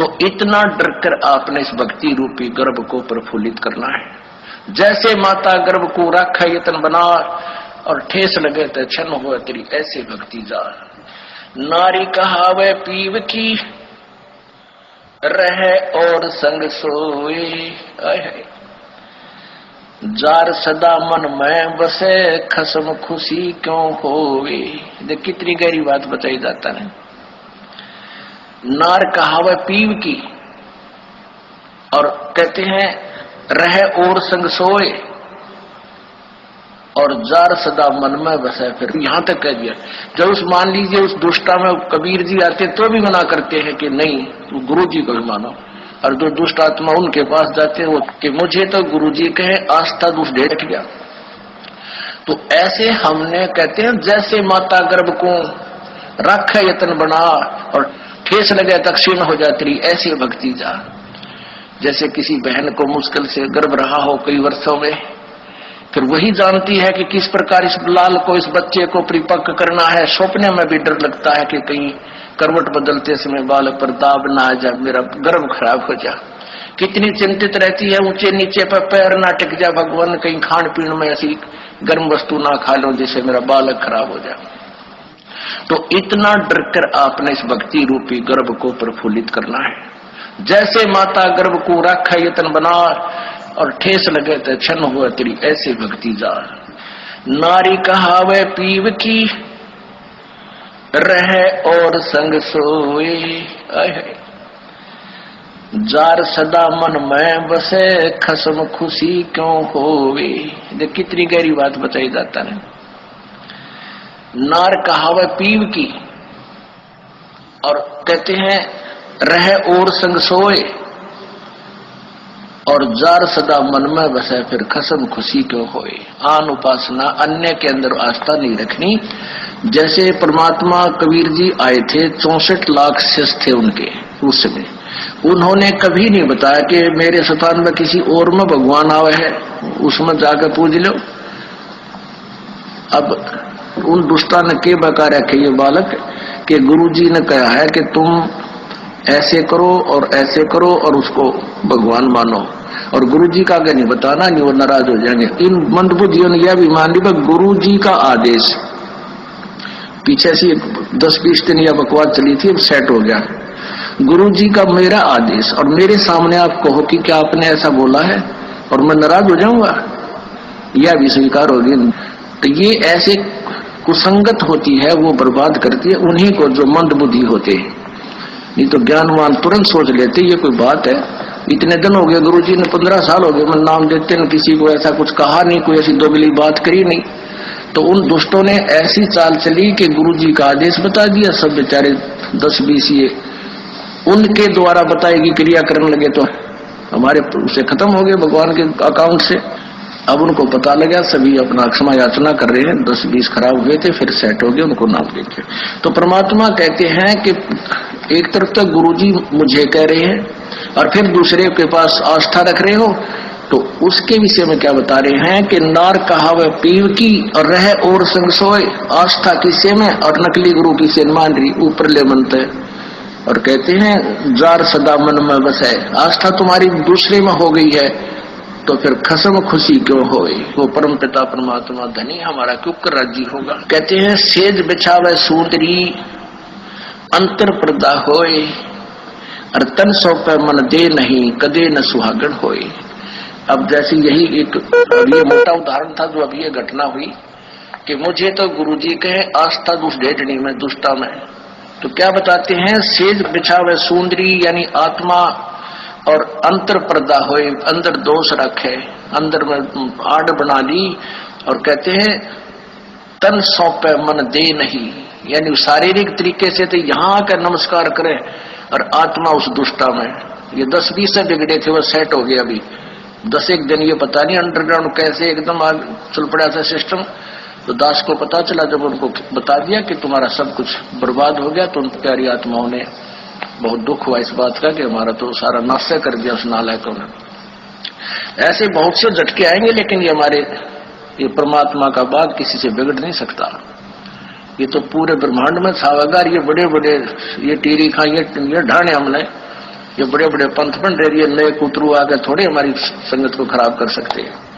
तो इतना डरकर आपने इस भक्ति रूपी गर्भ को प्रफुल्लित करना है। जैसे माता गर्भ को रखा यतन बना और ठेस लगे तो क्षण हो तेरी ऐसे भक्ति जा। नारी कहावे पीव की रहे और संग सोए, जार सदा मन में बसे खसम खुशी क्यों होवे। देख कितनी गहरी बात बताई जाता है। नार कहावे पीव की और कहते हैं रहे और संग सोए और जार सदा मन में बसे। फिर यहां तक कह दिया जब उस मान लीजिए उस दुष्टा में कबीर जी आते तो भी मना करते हैं कि नहीं गुरु जी को भी मानो, और जो दुष्ट आत्मा उनके पास जाते हैं वो कि मुझे तो गुरु जी कहे आस्था दुष्ट डेट गया। तो ऐसे हमने कहते हैं जैसे माता गर्भ को रख यतन बना और ठेस लगे तक क्षीण हो जाती रही ऐसी भक्ति जा। जैसे किसी बहन को मुश्किल से गर्भ रहा हो कई वर्षों में, फिर वही जानती है कि किस प्रकार इस लाल को इस बच्चे को परिपक्व करना है। सपने में भी डर लगता है कि कहीं करवट बदलते समय बालक पर दाब ना आ जाए, मेरा गर्भ खराब हो जा। कितनी चिंतित रहती है, ऊंचे नीचे पर पैर ना टिक जाए, भगवान कहीं खान पीन में ऐसी गर्म वस्तु ना खा लो जिससे मेरा बालक खराब हो जाए। तो इतना डरकर आपने इस भक्ति रूपी गर्भ को प्रफुल्लित करना है। जैसे माता गर्भ को रखा यतन बना और ठेस लगे तो क्षण हुआ तेरी ऐसे भक्ति जा। नारी कहावे पीव की रहे और संग सोए, जार सदा मन में बसे खसम खुशी क्यों होवे। देख कितनी गहरी बात बताई जाता है। नार कहावे पीव की और कहते हैं रहे और संग सोए और जार सदा मन में बसे फिर खसम खुशी क्यों होए। आन उपासना अन्य के अंदर आस्था नहीं रखनी। जैसे परमात्मा कबीर जी आए थे 64 लाख शिष्य थे उनके उस समय, उन्होंने कभी नहीं बताया कि मेरे स्थान में किसी और में भगवान आवे है उसमें जाकर पूज लो। अब उन दुष्टा ने के बका रखे ये बालक कि गुरु जी ने कहा है कि तुम ऐसे करो और ऐसे करो और उसको भगवान मानो, और गुरु जी का आगे नहीं बताना, नहीं वो नाराज हो जाएंगे। इन मंदबुद्धियों ने यह भी मान लिया गुरु जी का आदेश। पीछे से 10-20 दिन यह बकवास चली थी, अब सेट हो गया। गुरु जी का मेरा आदेश और मेरे सामने आप कहो कि क्या आपने ऐसा बोला है और मैं नाराज हो जाऊंगा, यह भी स्वीकार होगी। तो ये ऐसे कुसंगत होती है, वो बर्बाद करती है उन्हीं को जो मंद बुद्धि होते हैं। नहीं तो ज्ञानवान तुरंत सोच लेते ये कोई बात है। इतने दिन हो गए गुरुजी ने 15 साल हो गए मैं नाम देते न किसी को ऐसा कुछ कहा नहीं, कोई ऐसी दोगली बात करी नहीं। तो उन दुष्टों ने ऐसी चाल चली कि गुरुजी का आदेश बता दिया, सब बेचारे 10-20 ये उनके द्वारा बताएगी क्रिया करने लगे तो हमारे उसे खत्म हो गए भगवान के अकाउंट से। अब उनको पता लगा, सभी अपना क्षमा याचना कर रहे हैं। 10-20 खराब हुए थे फिर सेट हो गए, उनको नाम देते। तो परमात्मा कहते हैं कि एक तरफ तो गुरुजी मुझे कह रहे हैं और फिर दूसरे के पास आस्था रख रहे हो, तो उसके विषय में क्या बता रहे हैं कि नार कहावे पीव की और रहे और संग सोए। आस्था किसे में और नकली गुरु किसे मान रही, ऊपर ले मनते। और कहते हैं जार सदा मन में बसे। आस्था तुम्हारी दूसरे में हो गई है तो फिर खसम खुशी क्यों होए। वो परम पिता परमात्मा धनी हमारा क्यों कर राजी होगा। कहते हैं सेज बिछावे सूंदरी अंतर पर्दा होए और तन सौंपे मन दे नहीं कदे न सुहागण होए। अब जैसे यही एक ये मोटा उदाहरण था जो अभी ये घटना हुई कि मुझे तो गुरुजी कहे आस्था दुष्ट ढेटनी में दुष्टा में। तो क्या बताते हैं सेज बिछावे सूंदरी यानी आत्मा और अंतर पर्दा होए, अंदर दोष रखे, अंदर में आड़ बना ली। और कहते हैं तन सौंपे मन दे नहीं, यानी शारीरिक तरीके से तो यहाँ आकर नमस्कार करें और आत्मा उस दुष्टा में। ये 10-20 से बिगड़े थे वो सेट हो गए। अभी 10-1 दिन ये पता नहीं अंडरग्राउंड कैसे एकदम आग चल पड़ा था सिस्टम। तो दास को पता चला जब उनको बता दिया कि तुम्हारा सब कुछ बर्बाद हो गया, तो उन प्यारी आत्माओं ने बहुत दुख हुआ इस बात का कि हमारा तो सारा नाश कर दिया उस नालायकों ने। ऐसे बहुत से झटके आएंगे, लेकिन ये हमारे ये परमात्मा का बाग किसी से बिगड़ नहीं सकता। ये तो पूरे ब्रह्मांड में छावागार, ये बड़े बड़े ये टीरी खा ये ढाने हमने ये बड़े बड़े पंथ बन रहे, नए कुतरू आके थोड़े हमारी संगत को खराब कर सकते हैं।